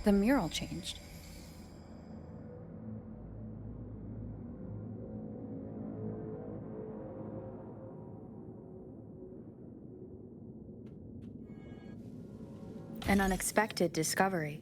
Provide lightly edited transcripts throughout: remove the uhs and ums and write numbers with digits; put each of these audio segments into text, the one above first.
The mural changed. An unexpected discovery.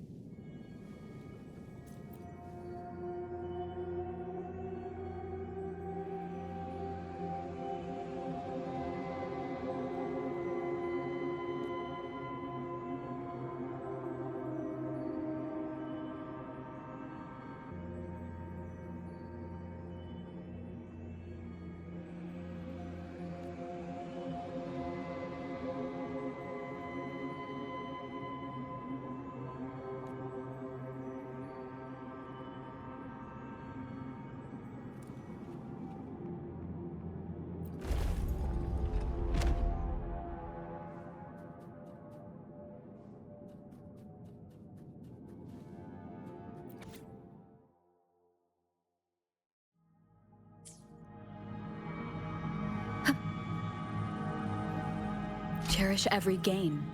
Cherish every gain.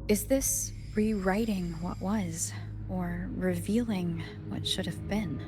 Is this rewriting what was, or revealing what should have been?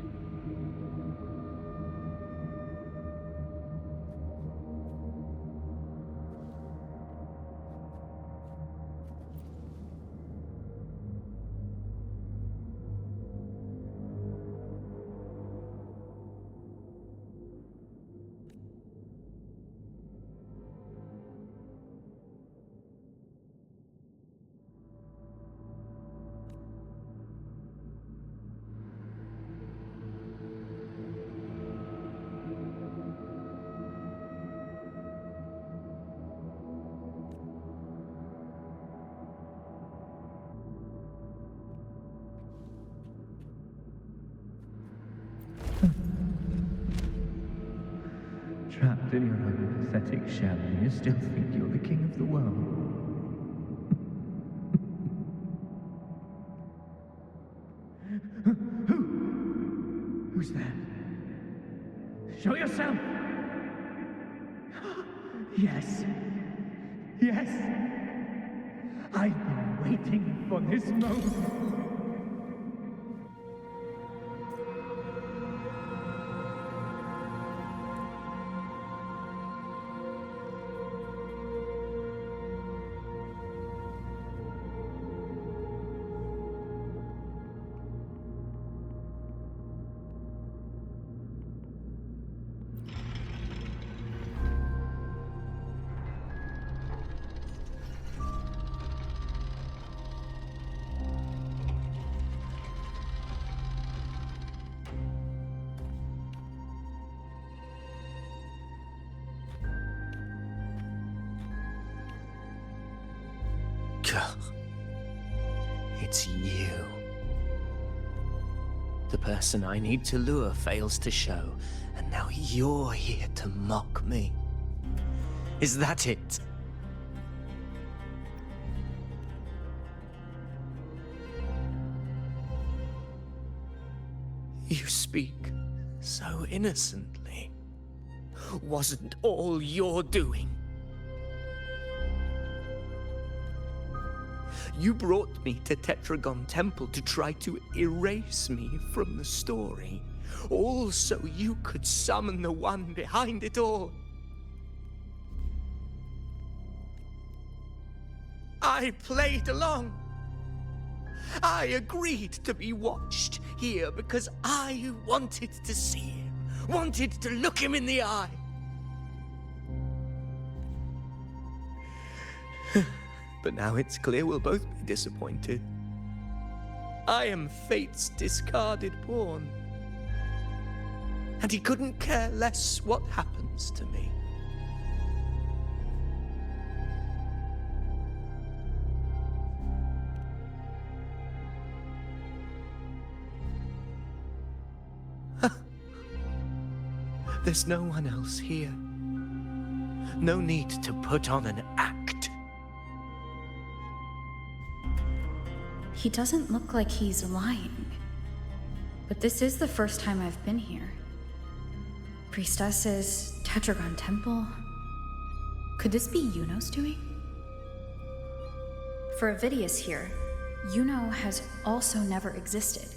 Trapped in your own pathetic shell, and you still think you're the king of the world. Who's there? Show yourself! Yes. Yes! I've been waiting for this moment. It's you. The person I need to lure fails to show, and now you're here to mock me. Is that it? You speak so innocently. Wasn't all your doing. You brought me to Tetragon Temple to try to erase me from the story, all so you could summon the one behind it all. I played along. I agreed to be watched here because I wanted to see him, wanted to look him in the eye. But now it's clear we'll both be disappointed. I am fate's discarded pawn. And he couldn't care less what happens to me. There's no one else here. No need to put on an act. He doesn't look like he's lying. But this is the first time I've been here. Priestesses, Tetragon Temple. Could this be Iuno's doing? For Avidius here, Iuno has also never existed.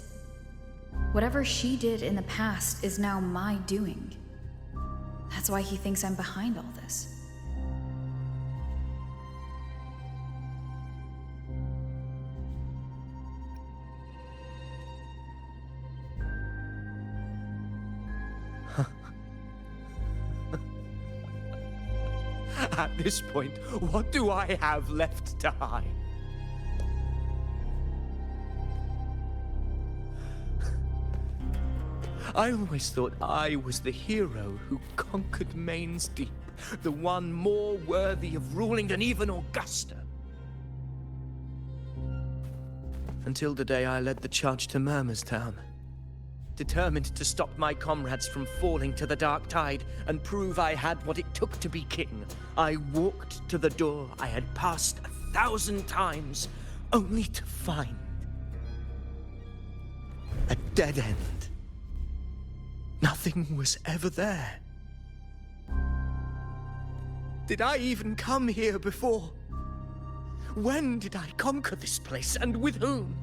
Whatever she did in the past is now my doing. That's why he thinks I'm behind all this. At this point, what do I have left to hide? I always thought I was the hero who conquered Main's Deep, the one more worthy of ruling than even Augusta. Until the day I led the charge to Murmur's Town. Determined to stop my comrades from falling to the dark tide and prove I had what it took to be king, I walked to the door I had passed 1,000 times, only to find a dead end. Nothing was ever there. Did I even come here before? When did I conquer this place, and with whom?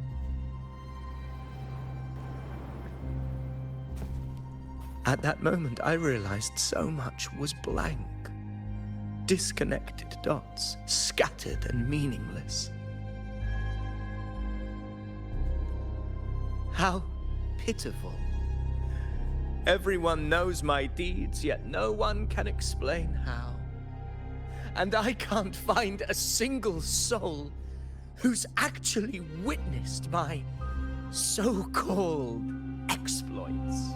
At that moment, I realized so much was blank. Disconnected dots, scattered and meaningless. How pitiful. Everyone knows my deeds, yet no one can explain how. And I can't find a single soul who's actually witnessed my so-called exploits.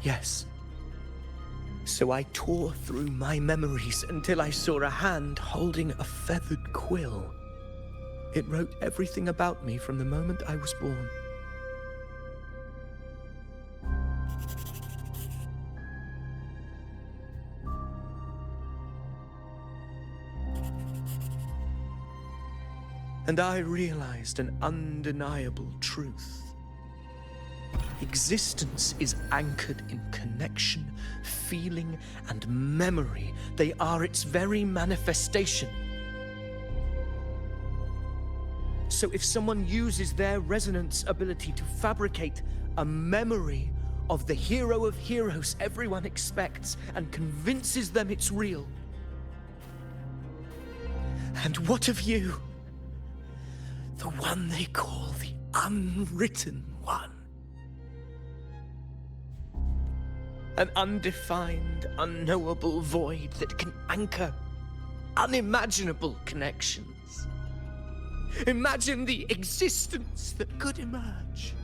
Yes. So I tore through my memories until I saw a hand holding a feathered quill. It wrote everything about me from the moment I was born. And I realized an undeniable truth. Existence is anchored in connection, feeling, and memory. They are its very manifestation. So if someone uses their resonance ability to fabricate a memory of the hero of heroes everyone expects and convinces them it's real, and what of you? The one they call the unwritten one. An undefined, unknowable void that can anchor unimaginable connections. Imagine the existence that could emerge.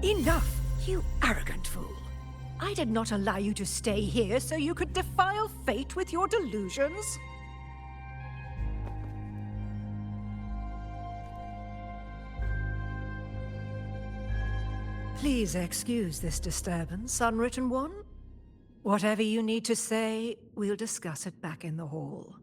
Enough, you arrogant fool. I did not allow you to stay here so you could defile fate with your delusions. Please excuse this disturbance, Unwritten One. Whatever you need to say, we'll discuss it back in the hall.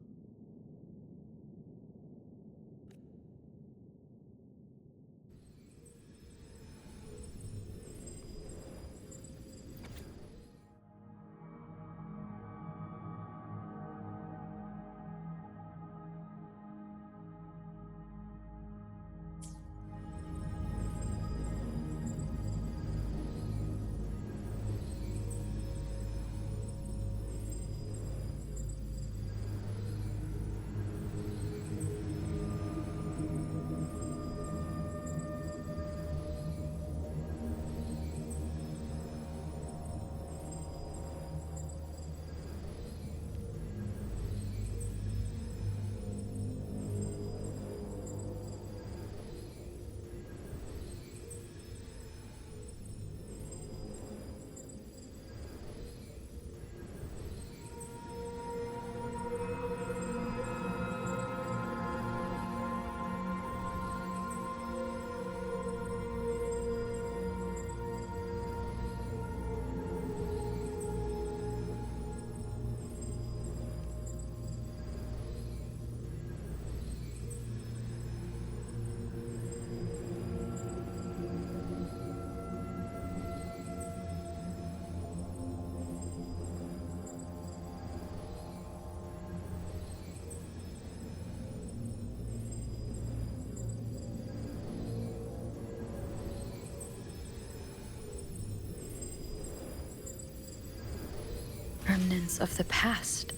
visions of the past.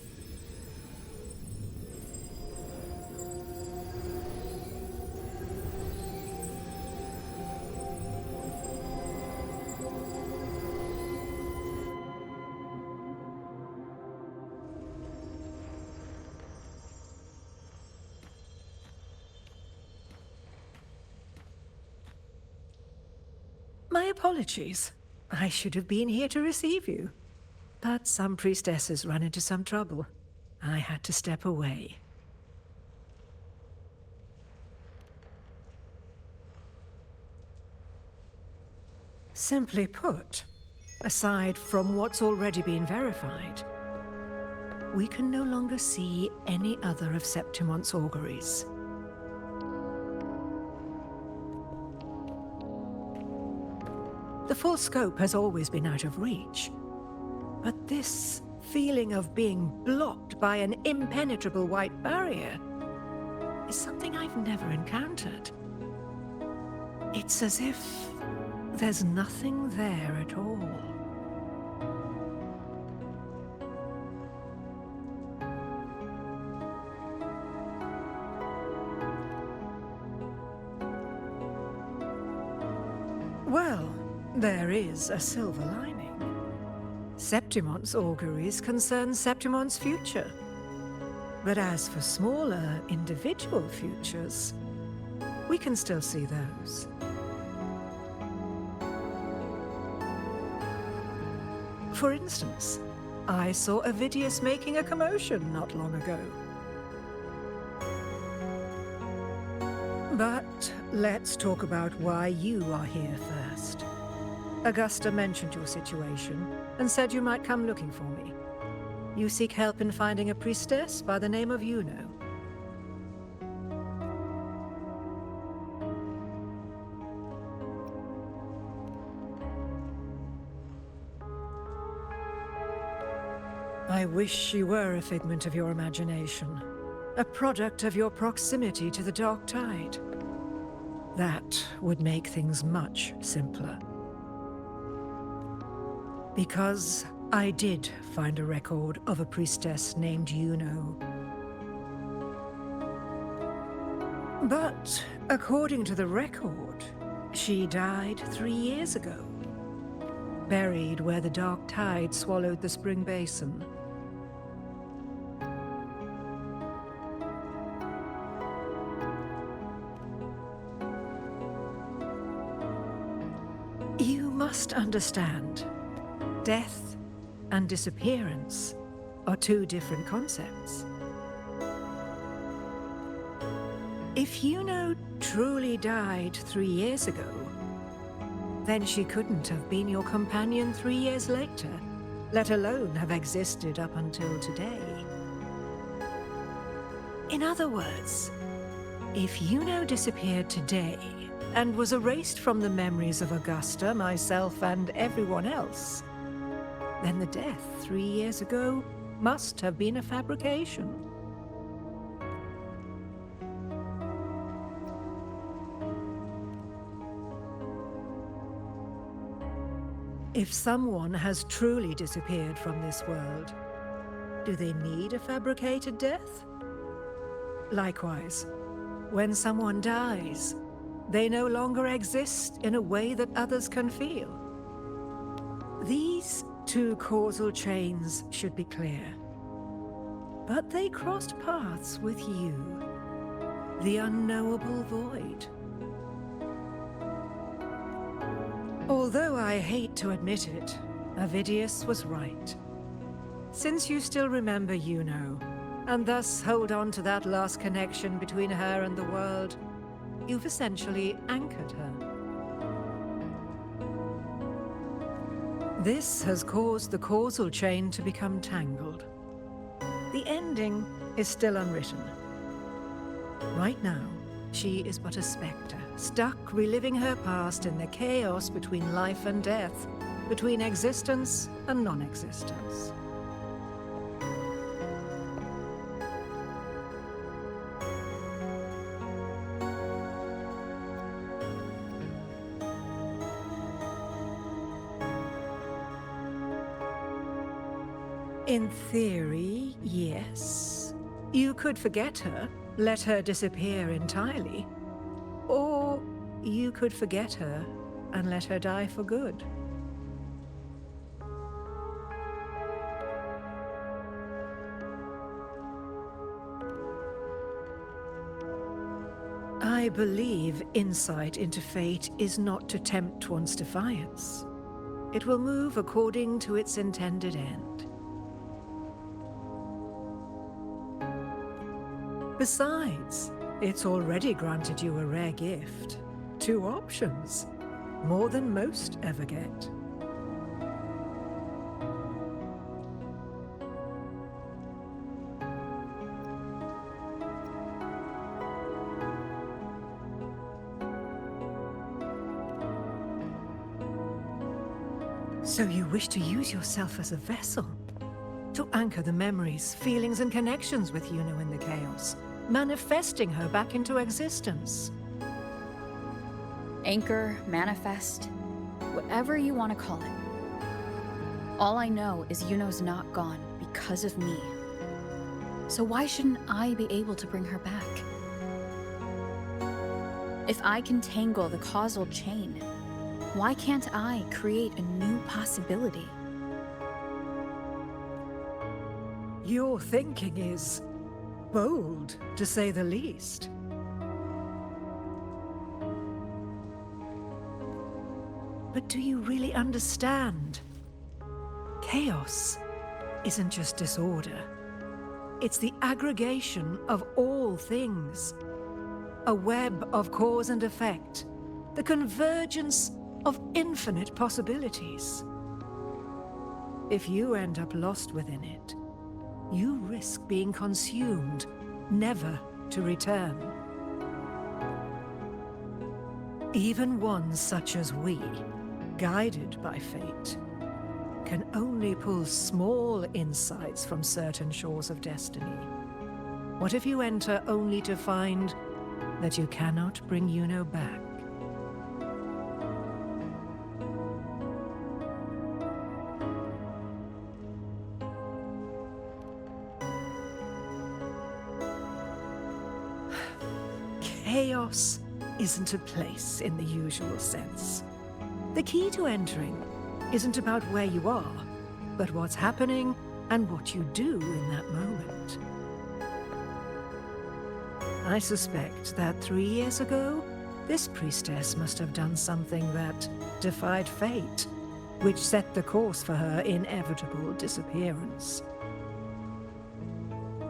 My apologies. I should have been here to receive you. But some priestesses run into some trouble. I had to step away. Simply put, aside from what's already been verified, we can no longer see any other of Septimon's auguries. The full scope has always been out of reach. But this feeling of being blocked by an impenetrable white barrier is something I've never encountered. It's as if there's nothing there at all. Well, there is a silver lining. Septimon's auguries concern Septimon's future. But as for smaller, individual futures, we can still see those. For instance, I saw Avidius making a commotion not long ago. But let's talk about why you are here first. Augusta mentioned your situation and said you might come looking for me. You seek help in finding a priestess by the name of Iuno. I wish she were a figment of your imagination, a product of your proximity to the Dark Tide. That would make things much simpler. Because I did find a record of a priestess named Iuno. But according to the record, she died 3 years ago, buried where the Dark Tide swallowed the spring basin. You must understand. Death and disappearance are two different concepts. If Iuno truly died 3 years ago, then she couldn't have been your companion 3 years later, let alone have existed up until today. In other words, if Iuno disappeared today and was erased from the memories of Augusta, myself, and everyone else, then the death 3 years ago must have been a fabrication. If someone has truly disappeared from this world, do they need a fabricated death? Likewise, when someone dies, they no longer exist in a way that others can feel. These two causal chains should be clear. But they crossed paths with you, the unknowable void. Although I hate to admit it, Avidius was right. Since you still remember Iuno, and thus hold on to that last connection between her and the world, you've essentially anchored her. This has caused the causal chain to become tangled. The ending is still unwritten. Right now, she is but a spectre, stuck reliving her past in the chaos between life and death, between existence and non-existence. In theory, yes. You could forget her, let her disappear entirely. Or you could forget her and let her die for good. I believe insight into fate is not to tempt one's defiance. It will move according to its intended end. Besides, it's already granted you a rare gift. 2 options. More than most ever get. So you wish to use yourself as a vessel? To anchor the memories, feelings, and connections with Iuno in the chaos, manifesting her back into existence. Anchor, manifest, whatever you want to call it. All I know is Iuno's not gone because of me. So why shouldn't I be able to bring her back? If I can tangle the causal chain, why can't I create a new possibility? Your thinking is bold, to say the least. But do you really understand? Chaos isn't just disorder. It's the aggregation of all things. A web of cause and effect. The convergence of infinite possibilities. If you end up lost within it, you risk being consumed, never to return. Even ones such as we, guided by fate, can only pull small insights from certain shores of destiny. What if you enter only to find that you cannot bring Iuno back? Chaos isn't a place in the usual sense. The key to entering isn't about where you are, but what's happening and what you do in that moment. I suspect that 3 years ago, this priestess must have done something that defied fate, which set the course for her inevitable disappearance.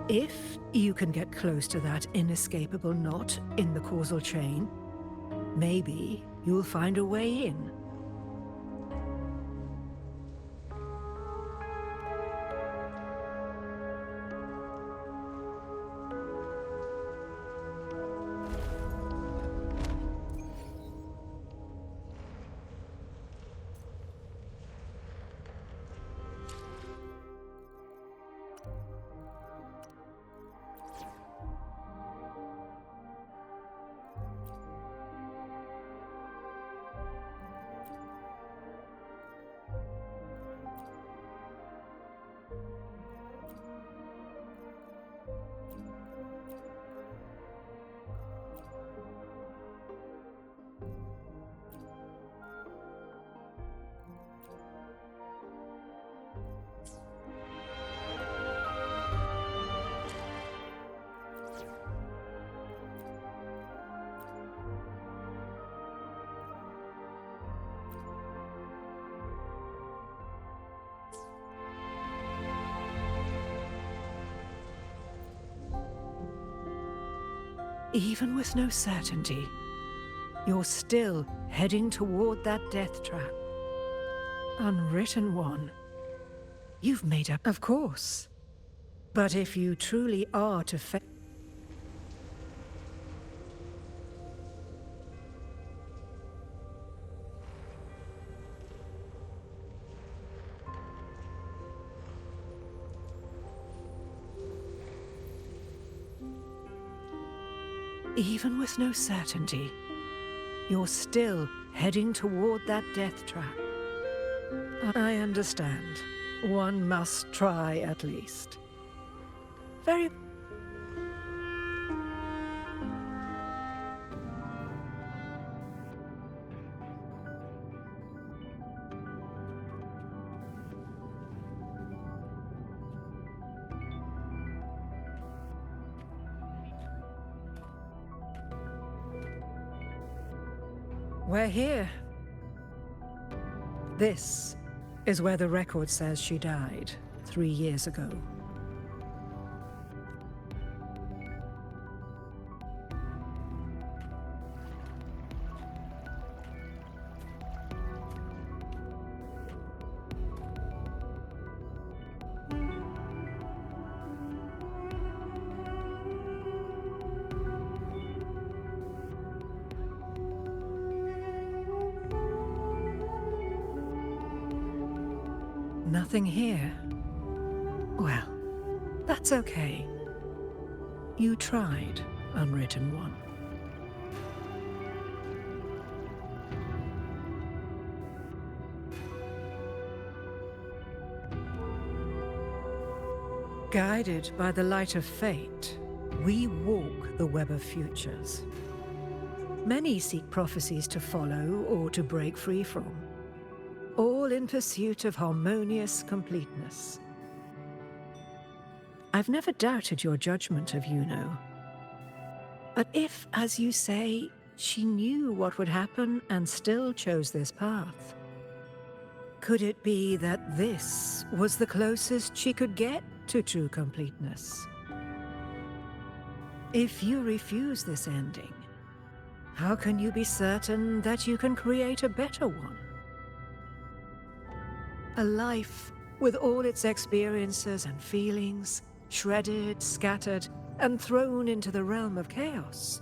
If you can get close to that inescapable knot in the causal chain, maybe you'll find a way in. Even with no certainty, you're still heading toward that death trap. Unwritten one. You've made up, of course. But if you truly are to Even with no certainty, you're still heading toward that death trap. I understand. One must try at least. Very... We're here. This is where the record says she died 3 years ago. Nothing here. Well, that's okay. You tried, Unwritten One. Guided by the light of fate, we walk the web of futures. Many seek prophecies to follow or to break free from, all in pursuit of harmonious completeness. I've never doubted your judgment of Iuno. But if, as you say, she knew what would happen and still chose this path, could it be that this was the closest she could get to true completeness? If you refuse this ending, how can you be certain that you can create a better one? A life with all its experiences and feelings, shredded, scattered, and thrown into the realm of chaos.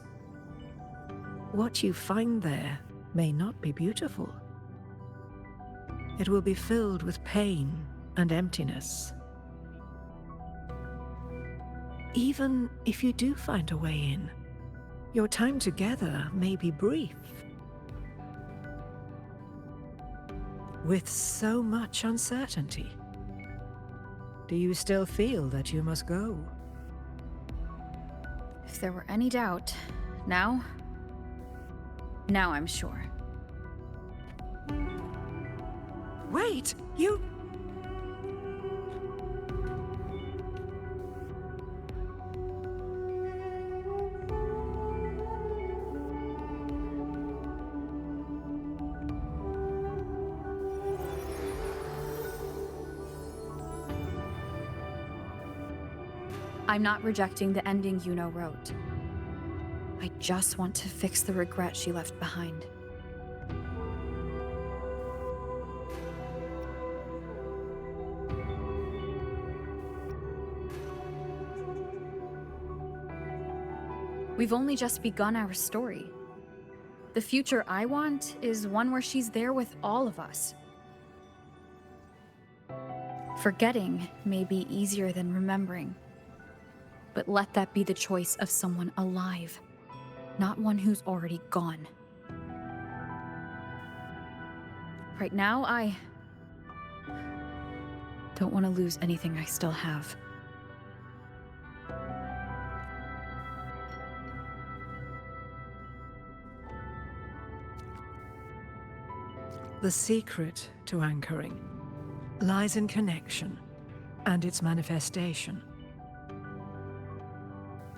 What you find there may not be beautiful. It will be filled with pain and emptiness. Even if you do find a way in, your time together may be brief. With so much uncertainty, do you still feel that you must go? If there were any doubt, now I'm sure. Wait, you... I'm not rejecting the ending Iuno wrote. I just want to fix the regret she left behind. We've only just begun our story. The future I want is one where she's there with all of us. Forgetting may be easier than remembering. But let that be the choice of someone alive, not one who's already gone. Right now, I don't want to lose anything I still have. The secret to anchoring lies in connection and its manifestation.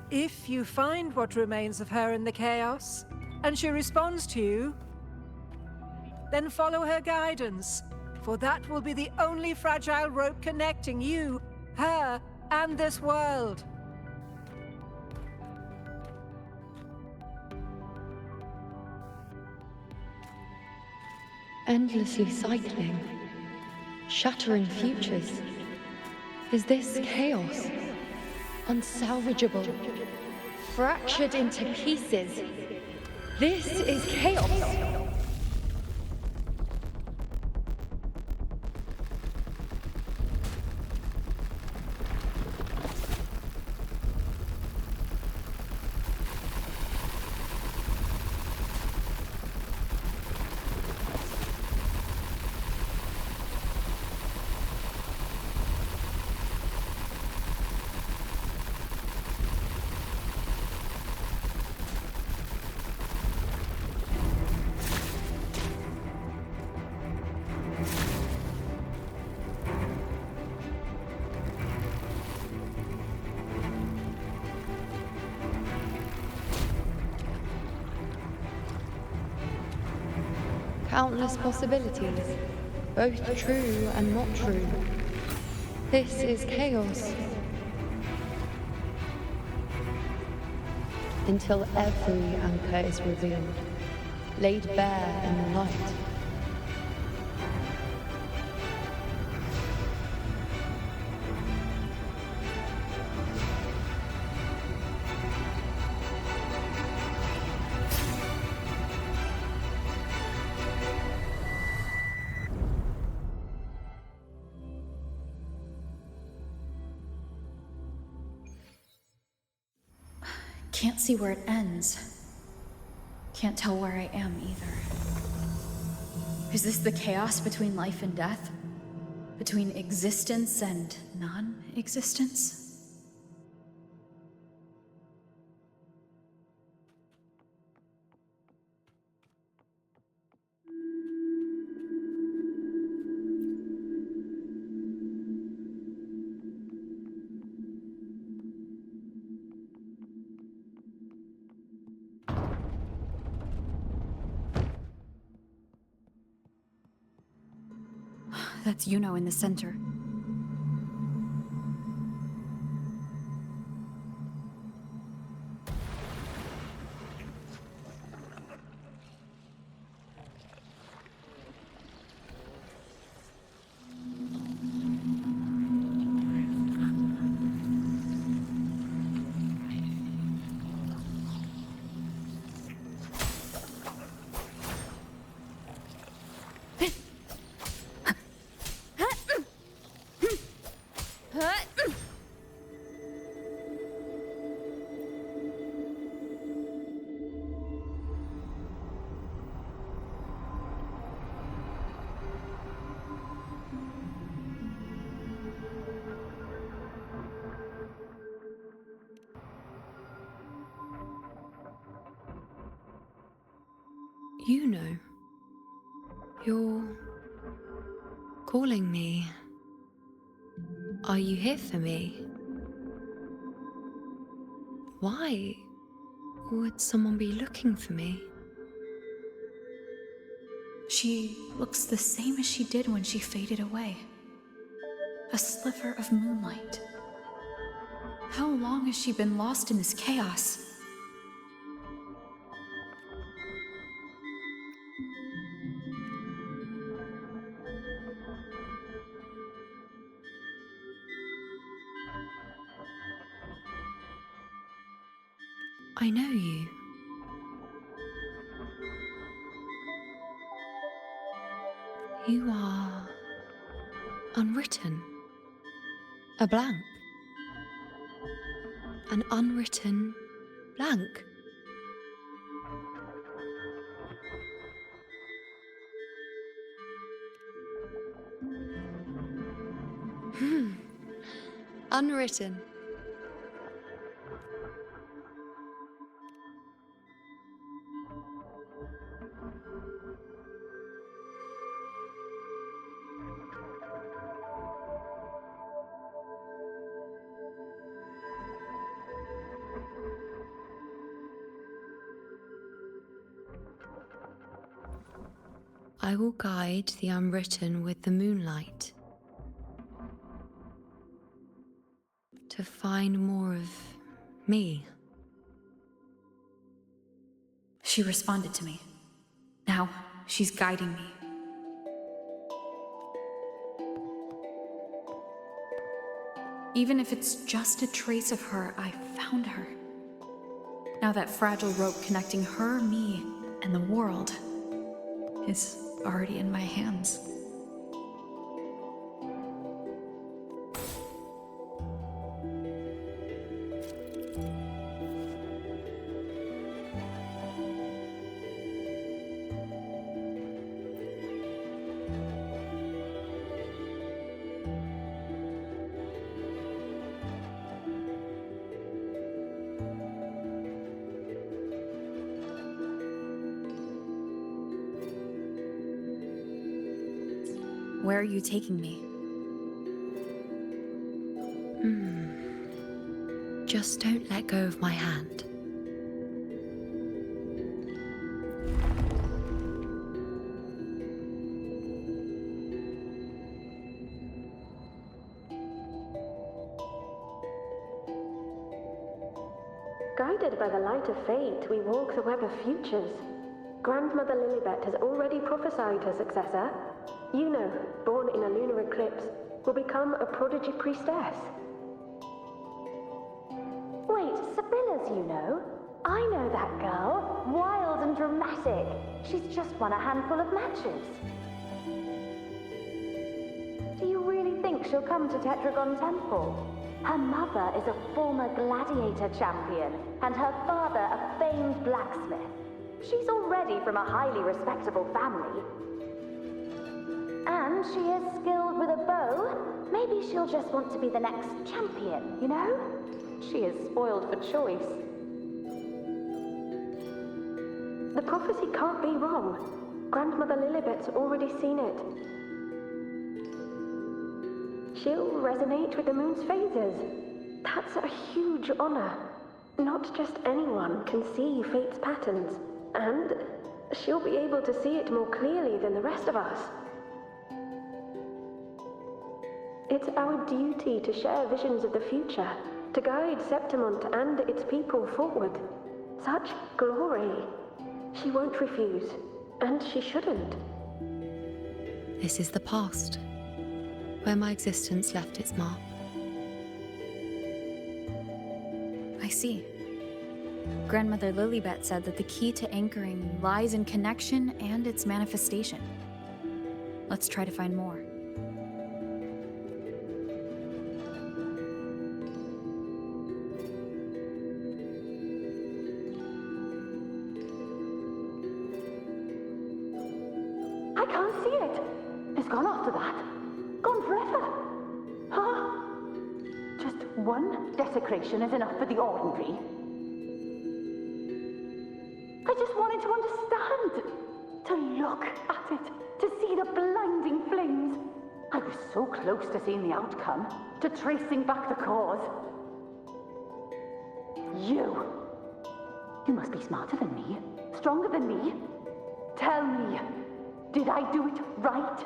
If you find what remains of her in the chaos, and she responds to you, then follow her guidance, for that will be the only fragile rope connecting you, her, and this world. Endlessly cycling, shattering futures. Is this chaos? Unsalvageable, fractured into pieces. This is chaos. Countless possibilities, both true and not true. This is chaos. Until every anchor is revealed, laid bare in the light. Can't see where it ends. Can't tell where I am either. Is this the chaos between life and death? Between existence and non-existence? That's Iuno in the center. Iuno, you're calling me. Are you here for me? Why would someone be looking for me? She looks the same as she did when she faded away. A sliver of moonlight. How long has she been lost in this chaos? I know you. You are unwritten. A blank. An unwritten blank. Unwritten. I will guide the unwritten with the moonlight to find more of me. She responded to me. Now, she's guiding me. Even if it's just a trace of her, I found her. Now that fragile rope connecting her, me, and the world is already in my hands. Where are you taking me? Just don't let go of my hand. Guided by the light of fate, we walk the web of futures. Grandmother Lilibet has already prophesied her successor. Iuno, born in a lunar eclipse, will become a prodigy priestess. Wait, Sibylla's Iuno? I know that girl. Wild and dramatic. She's just won a handful of matches. Do you really think she'll come to Tetragon Temple? Her mother is a former gladiator champion, and her father a famed blacksmith. She's already from a highly respectable family. And she is skilled with a bow. Maybe she'll just want to be the next champion, you know? She is spoiled for choice. The prophecy can't be wrong. Grandmother Lilibet's already seen it. She'll resonate with the moon's phases. That's a huge honor. Not just anyone can see fate's patterns, and she'll be able to see it more clearly than the rest of us. It's our duty to share visions of the future, to guide Septimont and its people forward. Such glory. She won't refuse, and she shouldn't. This is the past, where my existence left its mark. I see. Grandmother Lilibet said that the key to anchoring lies in connection and its manifestation. Let's try to find more. I can't see it. It's gone after that. Gone forever. Huh? Just one desecration is enough for the ordinary. I just wanted to understand. To look at it. To see the blinding flames. I was so close to seeing the outcome. To tracing back the cause. You must be smarter than me. Stronger than me. Tell me. Did I do it right?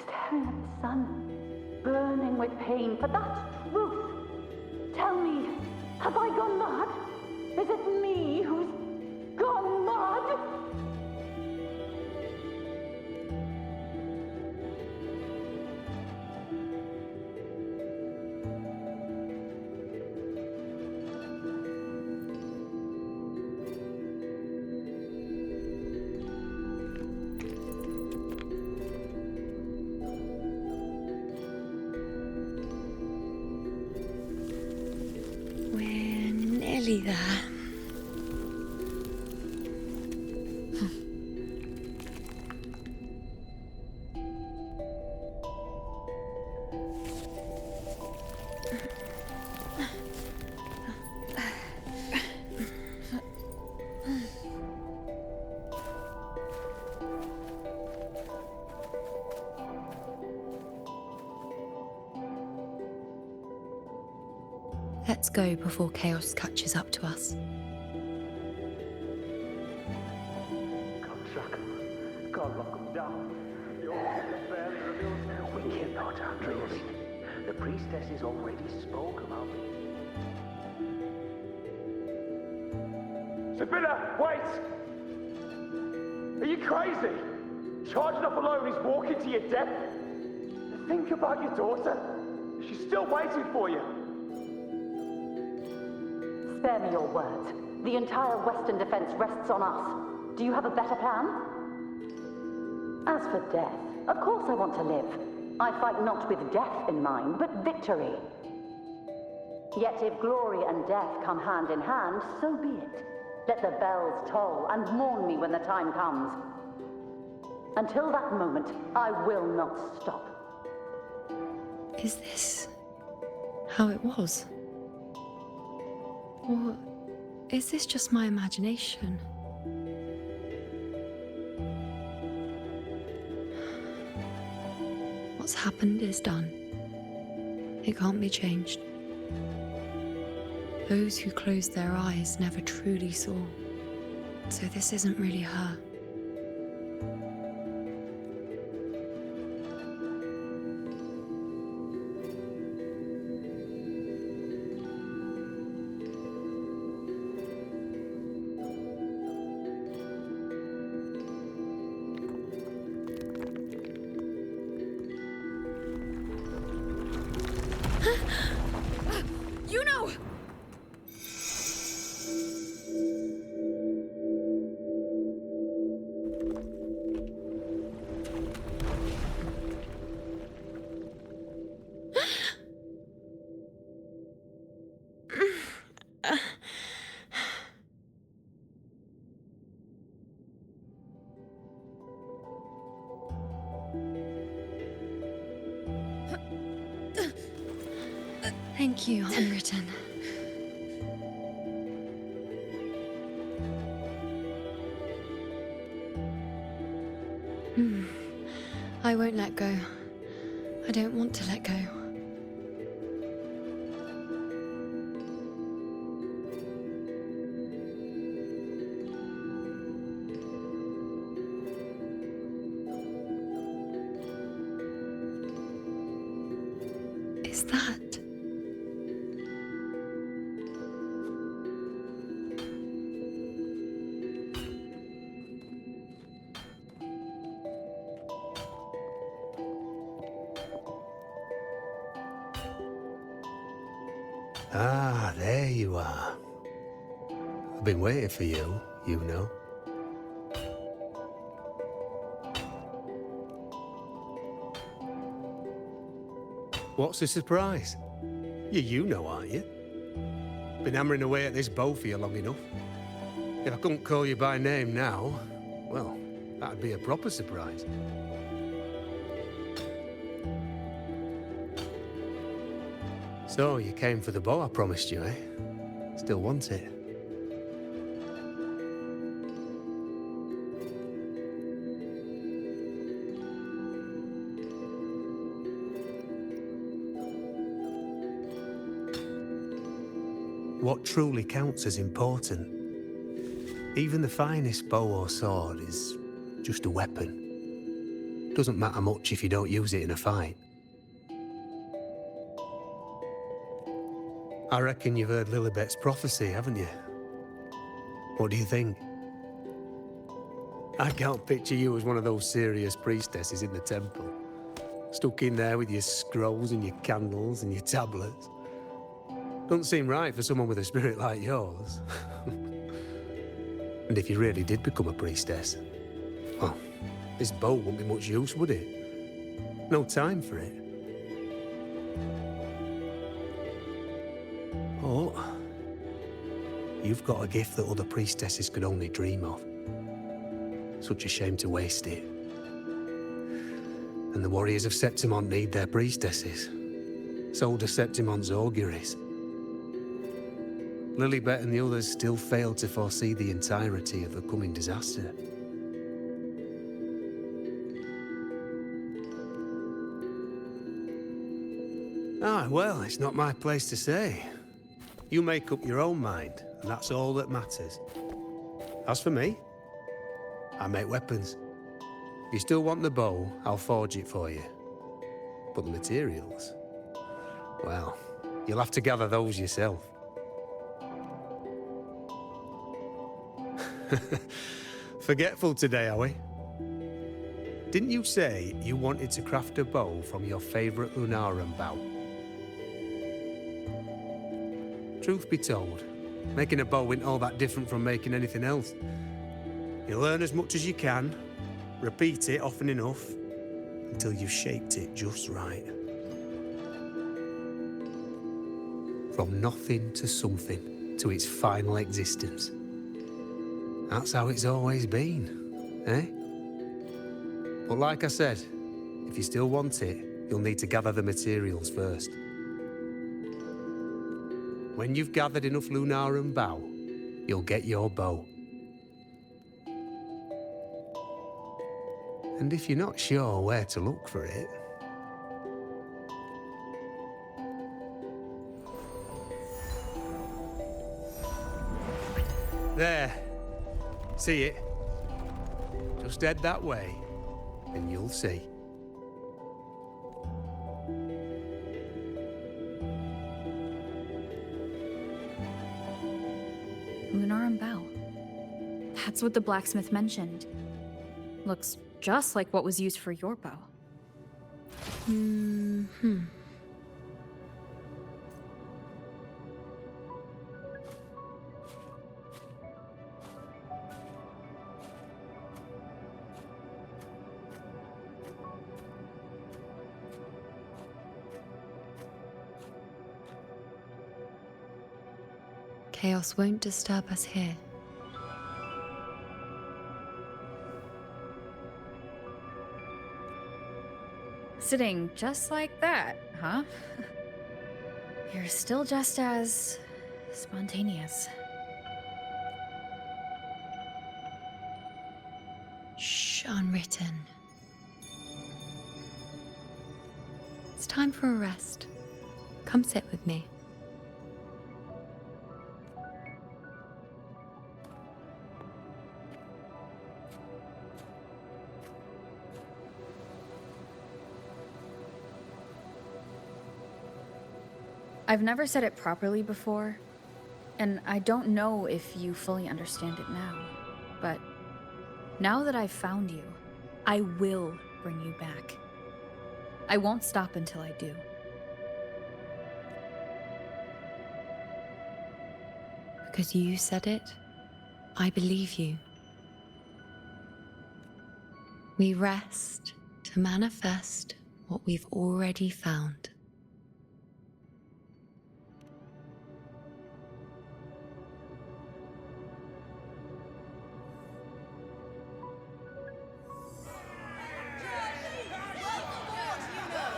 Staring at the sun, burning with pain for that truth. Tell me, have I gone mad? Is it me who's gone mad? We're nearly there. Let's go before chaos catches up to us. God track 'em. God lock 'em down. We cannot handle it. The priestess has already spoke about it. Sibylla, wait! Are you crazy? Charging up alone is walking to your death. Think about your daughter. She's still waiting for you. Spare me your words. The entire Western defense rests on us. Do you have a better plan? As for death, of course I want to live. I fight not with death in mind, but victory. Yet if glory and death come hand in hand, so be it. Let the bells toll and mourn me when the time comes. Until that moment, I will not stop. Is this how it was? Or is this just my imagination? What's happened is done. It can't be changed. Those who closed their eyes never truly saw. So this isn't really her. Thank you, Unwritten. I won't let go. I don't want to let go. Is that? Ah, there you are. I've been waiting for you, Iuno. What's the surprise? You're Iuno, aren't you? Been hammering away at this bow for you long enough. If I couldn't call you by name now, well, that'd be a proper surprise. So, you came for the bow I promised you, eh? Still want it? What truly counts as important? Even the finest bow or sword is just a weapon. Doesn't matter much if you don't use it in a fight. I reckon you've heard Lilibet's prophecy, haven't you? What do you think? I can't picture you as one of those serious priestesses in the temple. Stuck in there with your scrolls and your candles and your tablets. Doesn't seem right for someone with a spirit like yours. And if you really did become a priestess, well, this bow wouldn't be much use, would it? No time for it. But you've got a gift that other priestesses could only dream of. Such a shame to waste it. And the warriors of Septimont need their priestesses. So do Septimont's auguries. Lilibet and the others still fail to foresee the entirety of the coming disaster. Ah, well, it's not my place to say. You make up your own mind, and that's all that matters. As for me, I make weapons. If you still want the bow, I'll forge it for you. But the materials, well, you'll have to gather those yourself. Forgetful today, are we? Didn't you say you wanted to craft a bow from your favorite Lunarum bow? Truth be told, making a bow isn't all that different from making anything else. You learn as much as you can, repeat it often enough, until you've shaped it just right. From nothing to something, to its final existence. That's how it's always been, eh? But like I said, if you still want it, you'll need to gather the materials first. When you've gathered enough Lunarum bow, you'll get your bow. And if you're not sure where to look for it, there. See it? Just head that way, and you'll see. Lunarum bow. That's what the blacksmith mentioned. Looks just like what was used for your bow. Chaos won't disturb us here. Sitting just like that, huh? You're still just as spontaneous. Shh, unwritten. It's time for a rest. Come sit with me. I've never said it properly before, and I don't know if you fully understand it now, but now that I've found you, I will bring you back. I won't stop until I do. Because you said it, I believe you. We rest to manifest what we've already found.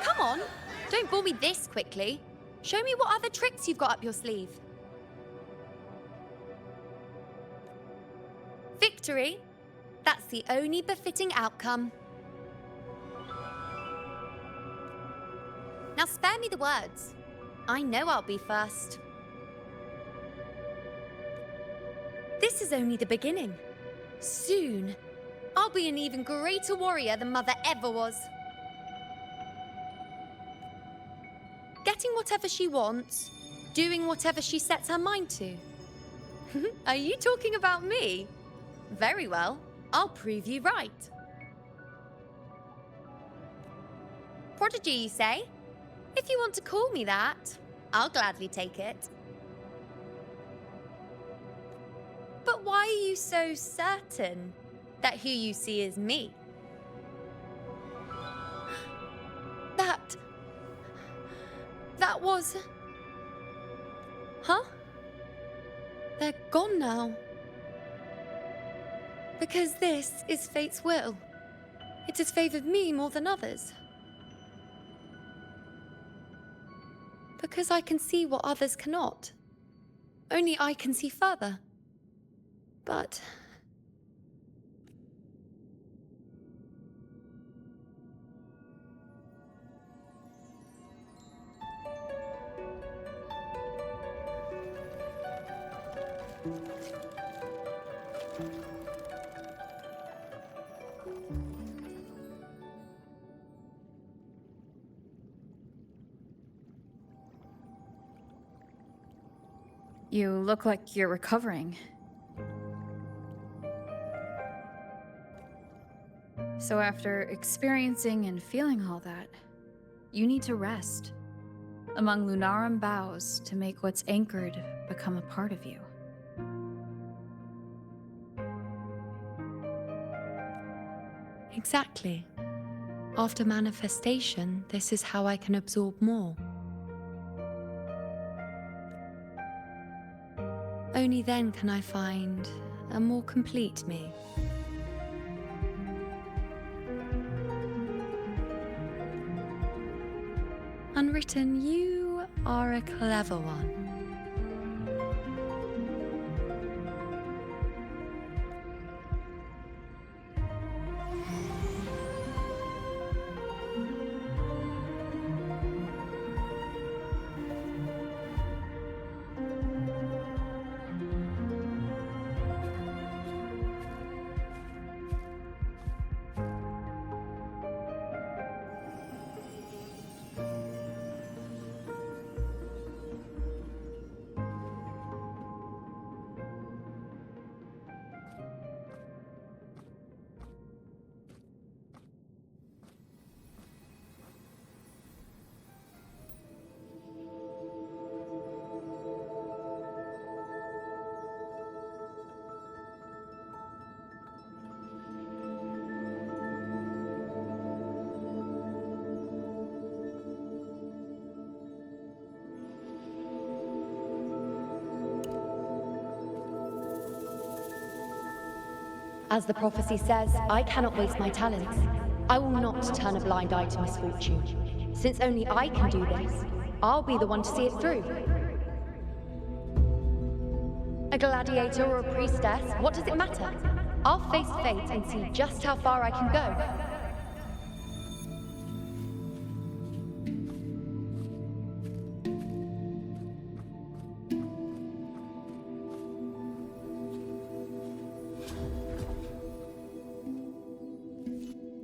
Come on, don't bore me this quickly. Show me what other tricks you've got up your sleeve. Victory? That's the only befitting outcome. Now spare me the words. I know I'll be first. This is only the beginning. Soon, I'll be an even greater warrior than Mother ever was. Getting whatever she wants, doing whatever she sets her mind to. Are you talking about me? Very well, I'll prove you right. Prodigy, you say? If you want to call me that, I'll gladly take it. But why are you so certain that who you see is me? That was... Huh? They're gone now. Because this is fate's will. It has favored me more than others. Because I can see what others cannot. Only I can see further. But... You look like you're recovering. So after experiencing and feeling all that, you need to rest among Lunarum boughs to make what's anchored become a part of you. Exactly. After manifestation, this is how I can absorb more. Only then can I find a more complete me. Unwritten, you are a clever one. As the prophecy says, I cannot waste my talents. I will not turn a blind eye to misfortune. Since only I can do this, I'll be the one to see it through. A gladiator or a priestess, what does it matter? I'll face fate and see just how far I can go.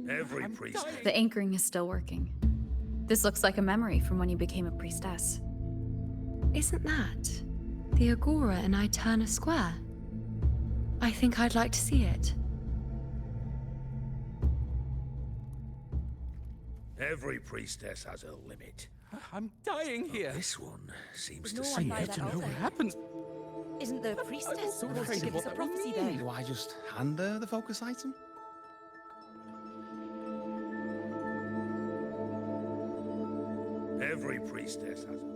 Every priest. The anchoring is still working. This looks like a memory from when you became a priestess. Isn't that the Agora in Iuno Square? I think I'd like to see it. Every priestess has a limit. I'm dying here. This one seems No to one see by that everything. altar. happens? Isn't the priestess so supposed to afraid give of us a what prophecy that means. there? Do I just hand her the focus item? Every priestess has a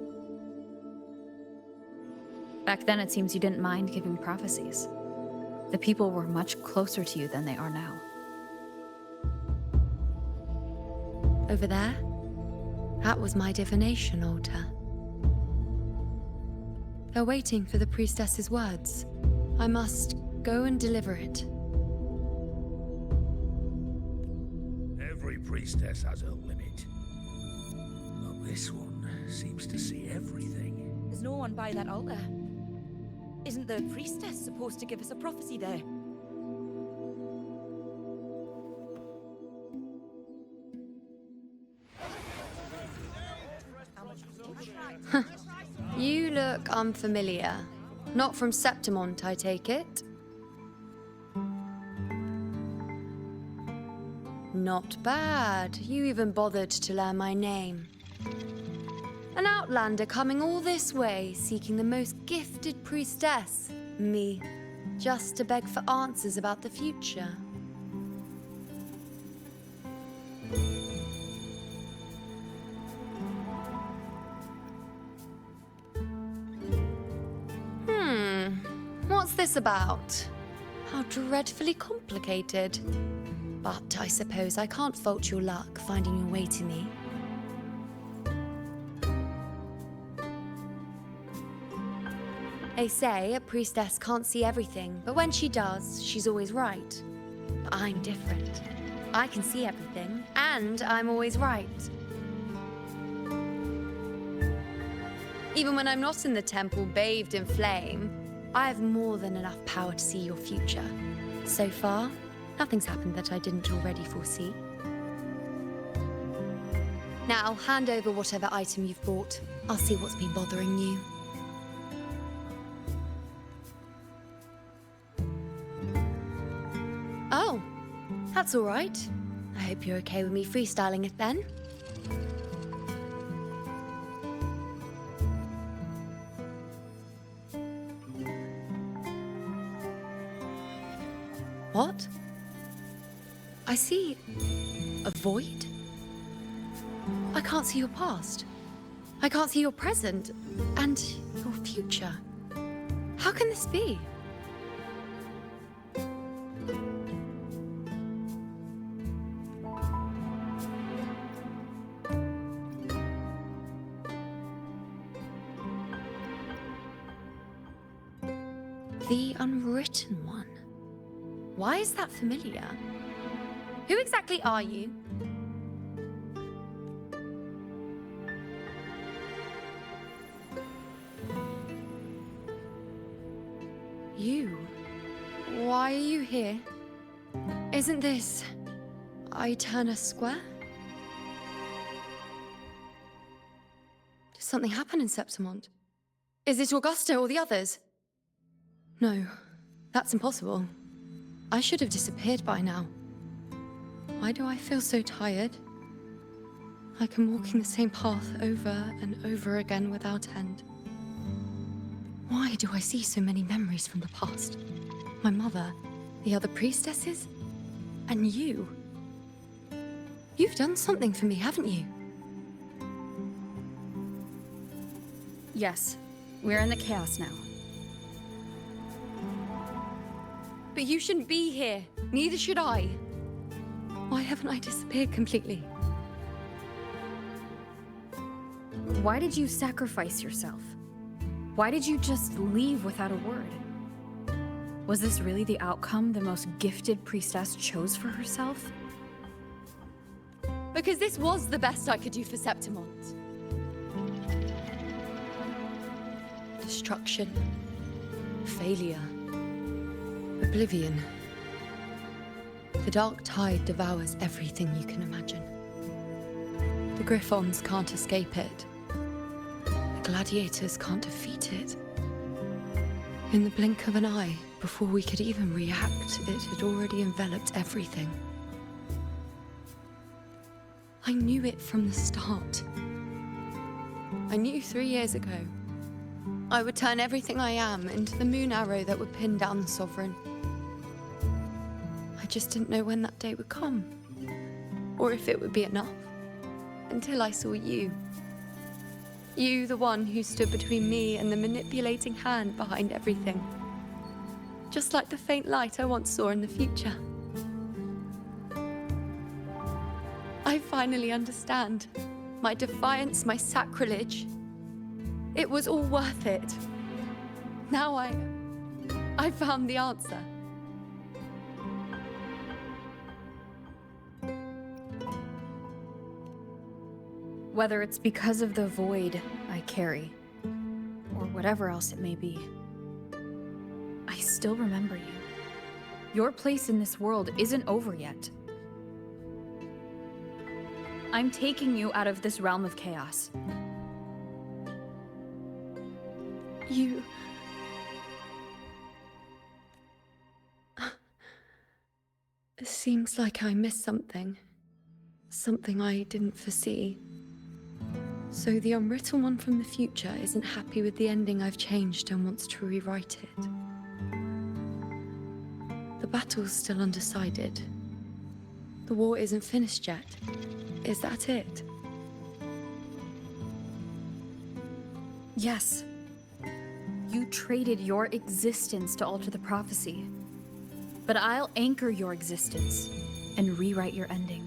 Back then, it seems you didn't mind giving prophecies. The people were much closer to you than they are now. Over there? That was my divination altar. They're waiting for the priestess's words. I must go and deliver it. Every priestess has a limit. But this one seems to see everything. There's no one by that altar. Isn't the priestess supposed to give us a prophecy there? You look unfamiliar. Not from Septimont, I take it? Not bad. You even bothered to learn my name. An outlander coming all this way, seeking the most gifted priestess, me, just to beg for answers about the future. What's this about? How dreadfully complicated. But I suppose I can't fault your luck finding your way to me. They say a priestess can't see everything, but when she does, she's always right. But I'm different. I can see everything, and I'm always right. Even when I'm not in the temple bathed in flame, I have more than enough power to see your future. So far, nothing's happened that I didn't already foresee. Now, hand over whatever item you've brought. I'll see what's been bothering you. Oh, that's all right. I hope you're okay with me freestyling it then. What? I see a void? I can't see your past. I can't see your present and your future. How can this be? The Unwritten One. Why is that familiar? Who exactly are you? You? Why are you here? Isn't this Iuno Square? Did something happen in Septimont? Is it Augusta or the others? No, that's impossible. I should have disappeared by now. Why do I feel so tired? Like I'm walking the same path over and over again without end. Why do I see so many memories from the past? My mother, the other priestesses, and you. You've done something for me, haven't you? Yes, we're in the chaos now. But you shouldn't be here. Neither should I. Why haven't I disappeared completely? Why did you sacrifice yourself? Why did you just leave without a word? Was this really the outcome the most gifted priestess chose for herself? Because this was the best I could do for Septimont. Destruction. Failure. Oblivion. The dark tide devours everything you can imagine. The Griffons can't escape it. The gladiators can't defeat it. In the blink of an eye, before we could even react, it had already enveloped everything. I knew it from the start. I knew 3 years ago I would turn everything I am into the moon arrow that would pin down the Sovereign. I just didn't know when that day would come, or if it would be enough, until I saw you. You, the one who stood between me and the manipulating hand behind everything. Just like the faint light I once saw in the future. I finally understand. My defiance, my sacrilege. It was all worth it. Now I found the answer. Whether it's because of the void I carry, or whatever else it may be, I still remember you. Your place in this world isn't over yet. I'm taking you out of this realm of chaos. You... It seems like I missed something. Something I didn't foresee. So the unwritten one from the future isn't happy with the ending I've changed and wants to rewrite it. The battle's still undecided. The war isn't finished yet. Is that it? Yes. You traded your existence to alter the prophecy. But I'll anchor your existence and rewrite your ending.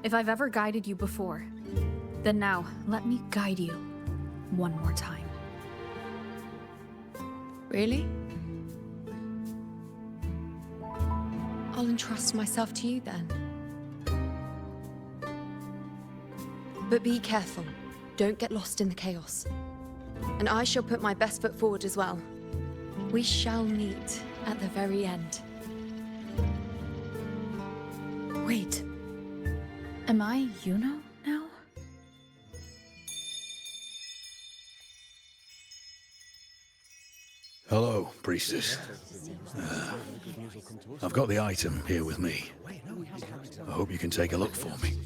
If I've ever guided you before, then now let me guide you one more time. Really? I'll entrust myself to you then. But be careful. Don't get lost in the chaos. And I shall put my best foot forward as well. We shall meet at the very end. Wait. Am I Iuno now? Hello, priestess. I've got the item here with me. I hope you can take a look for me.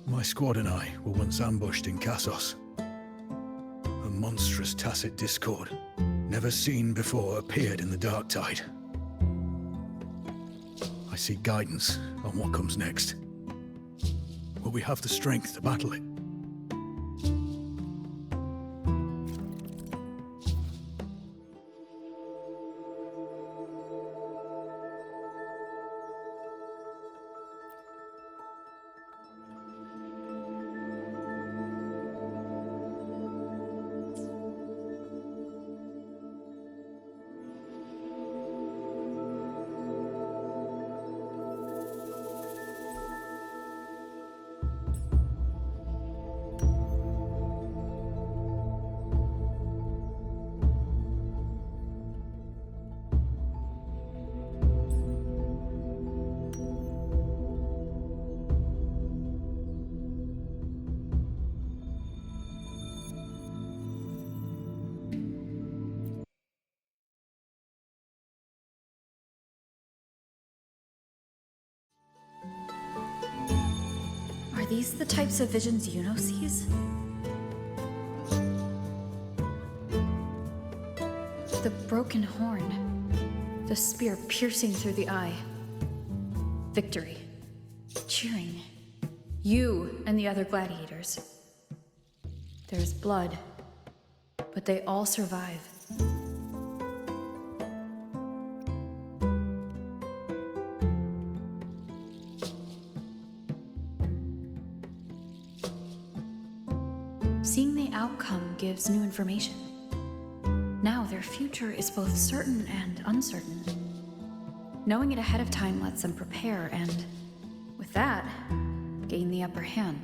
My squad and I were once ambushed in Kassos. A monstrous tacit discord, never seen before, appeared in the dark tide. I seek guidance on what comes next. Will we have the strength to battle it? Are these the types of visions Iuno sees? The broken horn. The spear piercing through the eye. Victory. Cheering. You and the other gladiators. There's blood but they all survive. Seeing the outcome gives new information. Now their future is both certain and uncertain. Knowing it ahead of time lets them prepare and, with that, gain the upper hand.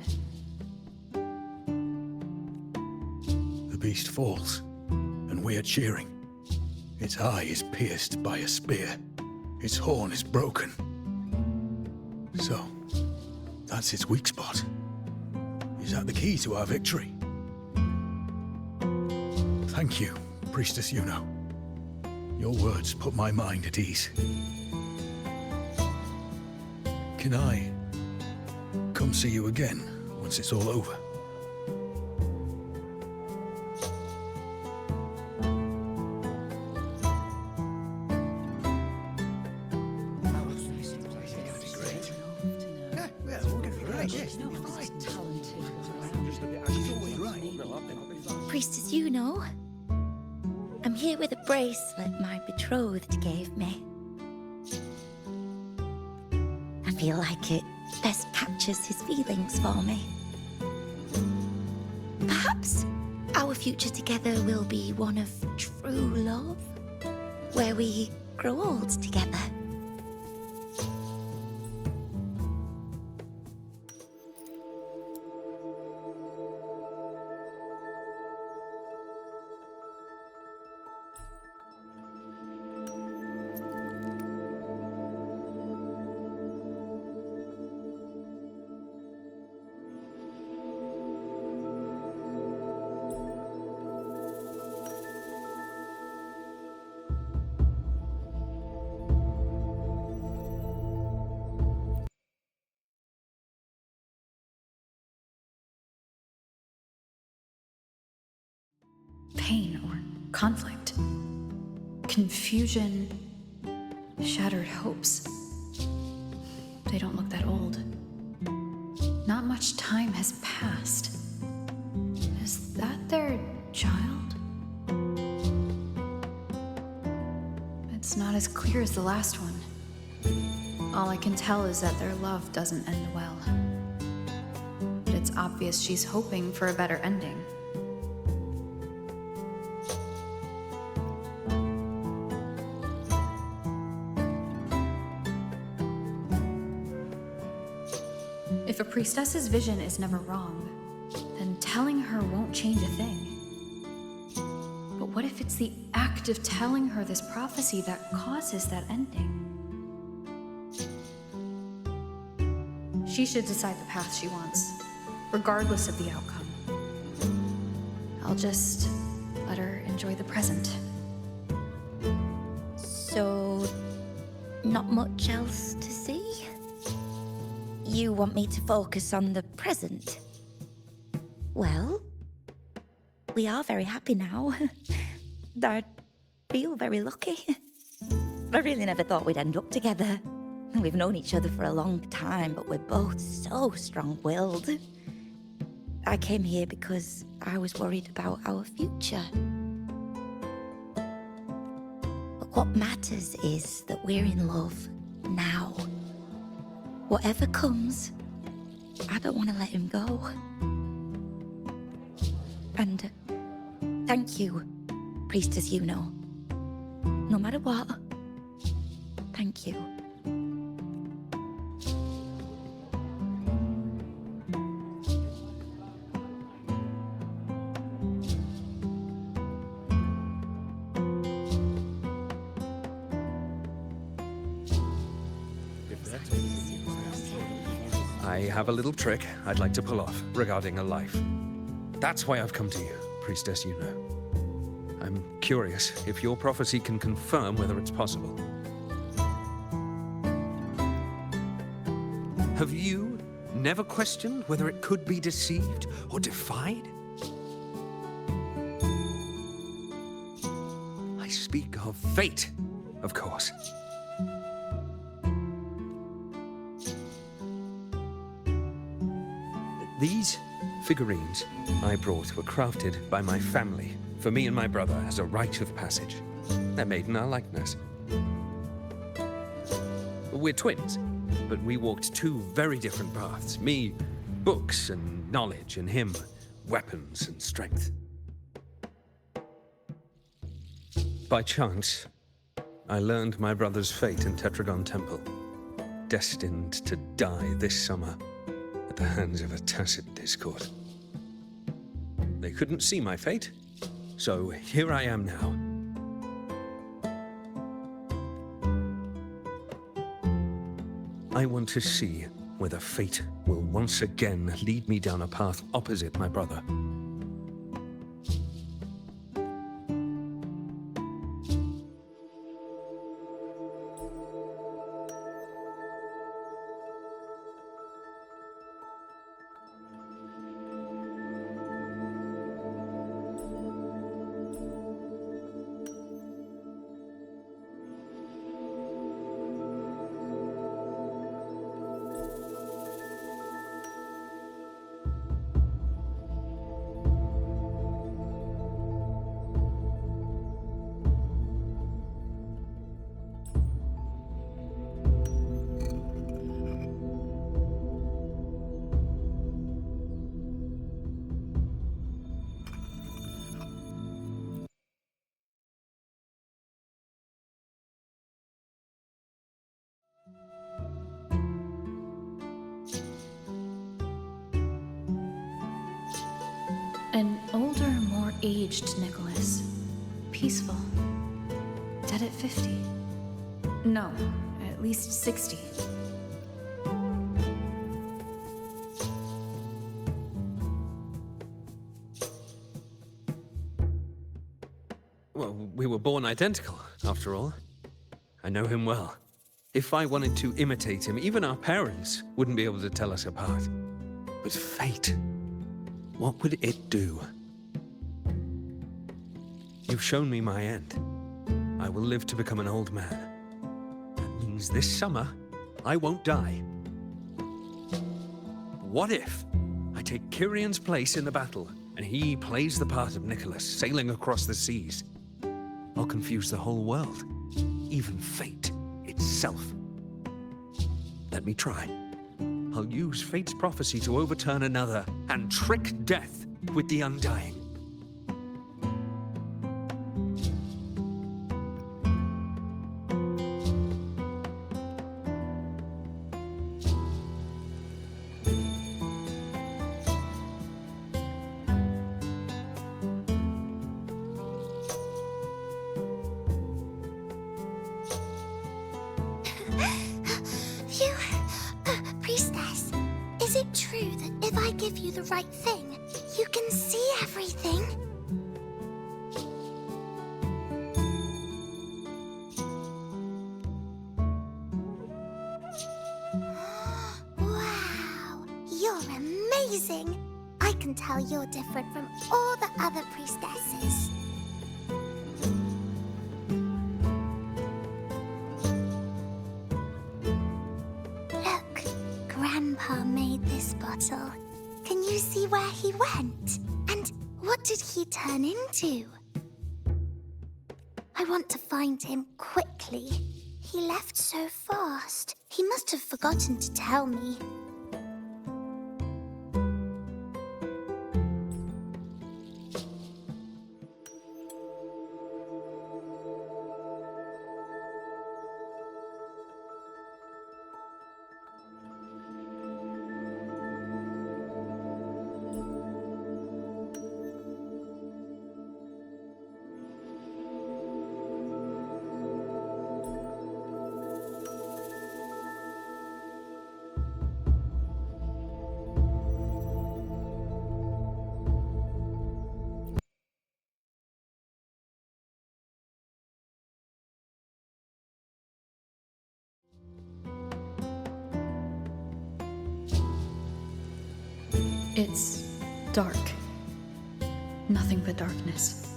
The beast falls, and we are cheering. Its eye is pierced by a spear. Its horn is broken. So, that's its weak spot. Is that the key to our victory? Thank you, Priestess Iuno. Your words put my mind at ease. Can I come see you again once it's all over? Priestess Iuno, I'm here with a bracelet my betrothed gave me. I feel like it best captures his feelings for me. Perhaps our future together will be one of true love, where we grow old together. Pain or conflict, confusion, shattered hopes. They don't look that old. Not much time has passed. Is that their child? It's not as clear as the last one. All I can tell is that their love doesn't end well. But it's obvious she's hoping for a better ending. If a priestess's vision is never wrong, then telling her won't change a thing. But what if it's the act of telling her this prophecy that causes that ending? She should decide the path she wants, regardless of the outcome. I'll just let her enjoy the present. So, not much else to see? You want me to focus on the present? Well, we are very happy now. I feel very lucky. I really never thought we'd end up together. We've known each other for a long time, but we're both so strong-willed. I came here because I was worried about our future. But what matters is that we're in love now. Whatever comes, I don't want to let him go. And thank you, Priestess Iuno. No matter what, thank you. I have a little trick I'd like to pull off regarding a life. That's why I've come to you, Priestess Iuno. I'm curious if your prophecy can confirm whether it's possible. Have you never questioned whether it could be deceived or defied? I speak of fate, of course. These figurines I brought were crafted by my family for me and my brother as a rite of passage. They're made in our likeness. We're twins, but we walked two very different paths. Me, books and knowledge, and him, weapons and strength. By chance, I learned my brother's fate in Tetragon Temple, destined to die this summer at the hands of a tacit discord. They couldn't see my fate, so here I am now. I want to see whether fate will once again lead me down a path opposite my brother. An older, more aged Nicholas. Peaceful. Dead at 50. No, at least 60. Well, we were born identical, after all. I know him well. If I wanted to imitate him, even our parents wouldn't be able to tell us apart. But fate, what would it do? You've shown me my end. I will live to become an old man. That means this summer, I won't die. What if I take Kyrion's place in the battle, and he plays the part of Nicholas, sailing across the seas? I'll confuse the whole world, even fate itself. Let me try. I'll use fate's prophecy to overturn another and trick death with the undying. Priestess, is it true that if I give you the right thing, you can see everything? Wow, you're amazing! I can tell you're different from all the other priestesses. Grandpa made this bottle. Can you see where he went? And what did he turn into? I want to find him quickly. He left so fast. He must have forgotten to tell me. It's dark. Nothing but darkness.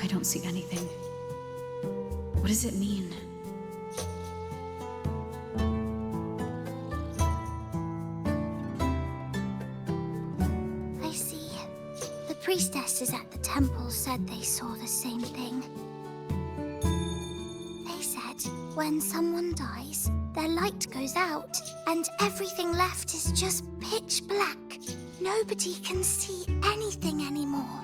I don't see anything. What does it mean? I see. The priestesses at the temple said they saw the same thing. They said when someone dies, their light goes out, and everything left is just pitch black. Nobody can see anything anymore.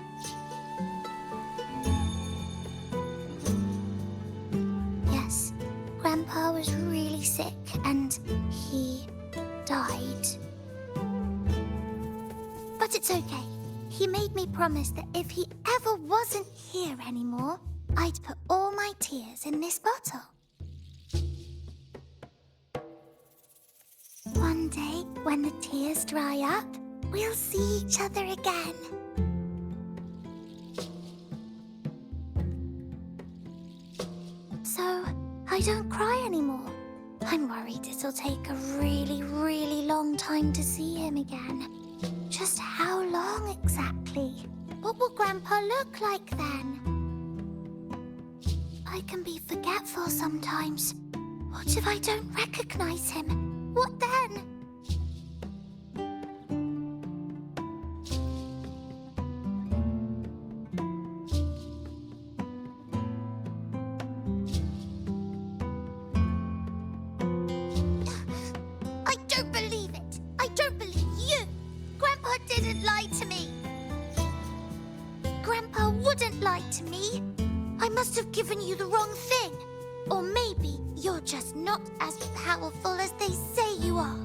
Yes, Grandpa was really sick, and he died. But it's okay. He made me promise that if he ever wasn't here anymore, I'd put all my tears in this bottle. One day, when the tears dry up, we'll see each other again. So, I don't cry anymore. I'm worried it'll take a really, really long time to see him again. Just how long exactly? What will Grandpa look like then? I can be forgetful sometimes. What if I don't recognize him? What then? I don't believe it. I don't believe you. Grandpa didn't lie to me. Grandpa wouldn't lie to me. I must have given you the wrong thing. Or maybe you're just not as powerful as they say you are.